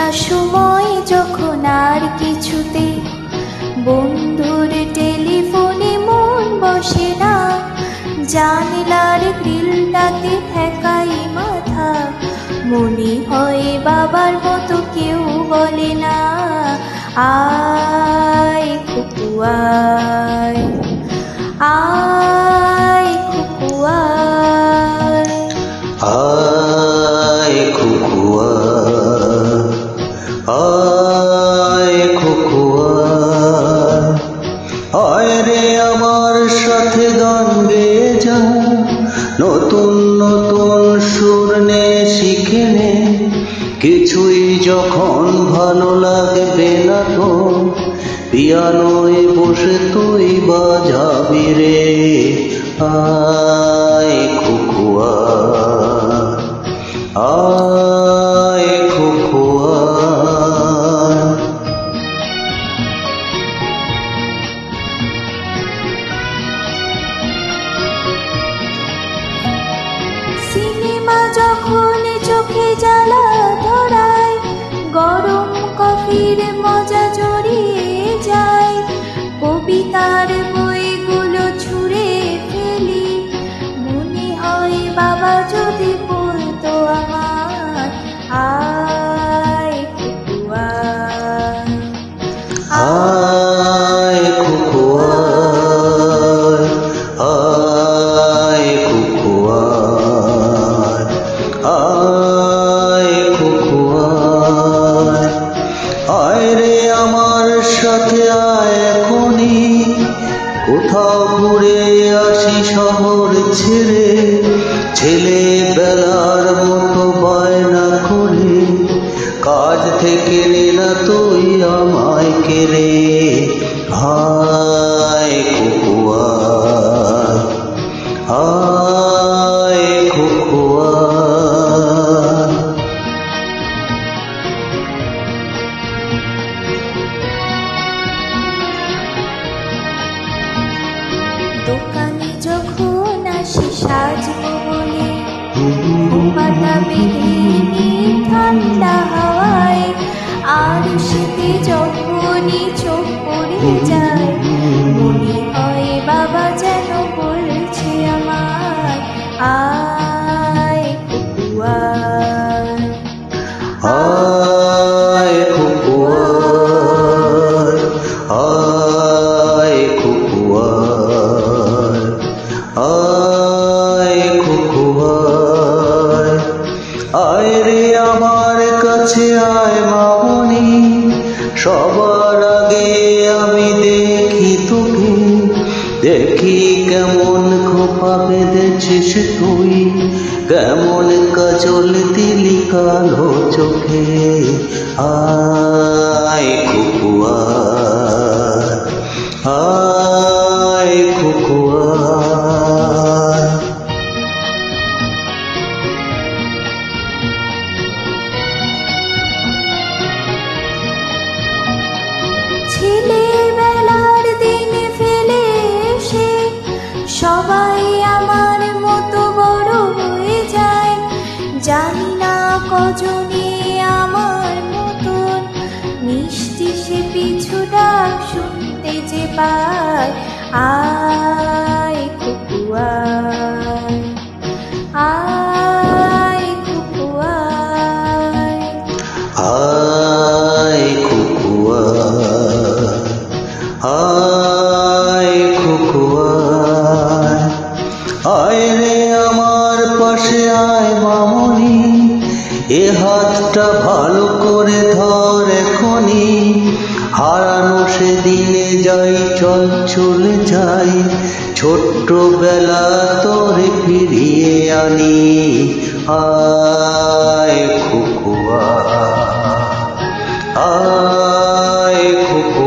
না সময় যখন আর কিছুতে বন্ধুর টেলিফোনে মন বসে না, জানলার গ্রিলটাতে ঠেকাই মাথা, মনে হয় বাবার মতো কেউ বলে না, আয় খুকু আয়, আয় খুকু আয়, আয় খুকু আয়, খুকু আয় রে আমার সাথে গান গেয়ে যা, নতুন নতুন সুর নে শিখে নে, কিছুই যখন ভালো লাগবে না তো পিয়ানোয় বসে তুই বাজাবি রে, আয় খুকু আয় খুকু আয়। সিনেমা যখন চোখে জ্বালা ধরায়, গরম কফির মজা জড়িয়ে যায়, কবিতার বইগুলো ছুঁড়ে ফেলি, মনে হয় বাবা যদি বলতো আমার, আয় খুকু আয়, আয় খুকু আয়, আয় খুকু আয়, আয় খুকু আয়, আয় রে আমার সাথে আয় এখনই, কোথাও ঘুরে আসি শহর ছেড়ে, ছেলে বেলার মতো বায়না করে, কাজ থেকে নে না তুই আমায় কেড়ে, আয় খুকু আয়, আয় খুকু আয়। দোকানে যখন আসি সাজবো বলে, খোপাটা বেঁধে নিই ঠান্ডা হাওয়ায়, আর শীতে যখনই চোখ পড়ে যায়, মনে হয় বাবা যেন বলছে আমায়, আয় খুকু আয়, আয় খুকু আয়, আয় খুকু আয়, আয় খুকু আয়, আয় রে আমার কাছে আয় মামনি, সবার আগে আমি দেখি তোকে, দেখি কেমন খোপা বেঁধেছিস তুই, কেমন কাজল দিলি কালো চোখে, আয় খুকু আয়, আয় খুকু আয়। ছেলেবেলার দিন ফেলে এসে সবাই আমার মতো বড় হয়ে যায়, জানি না কজনে আমার মতন মিষ্টি সে পিছু ডাক শুনতে যে পায়, আয় খুকু আয়, আয় খুকু আয়, আয় খুকু আয়, আয় খুকু আয়, আয় রে আমার পাশে আয় মামনি, এ হাতটা ভালো করে ধর এখনই, হারানো সেদিনে যাই চল চলে যাই, ছোট্টবেলা তোরে ফিরিয়ে আনি, আয় খুকু আয়, আয় খুকু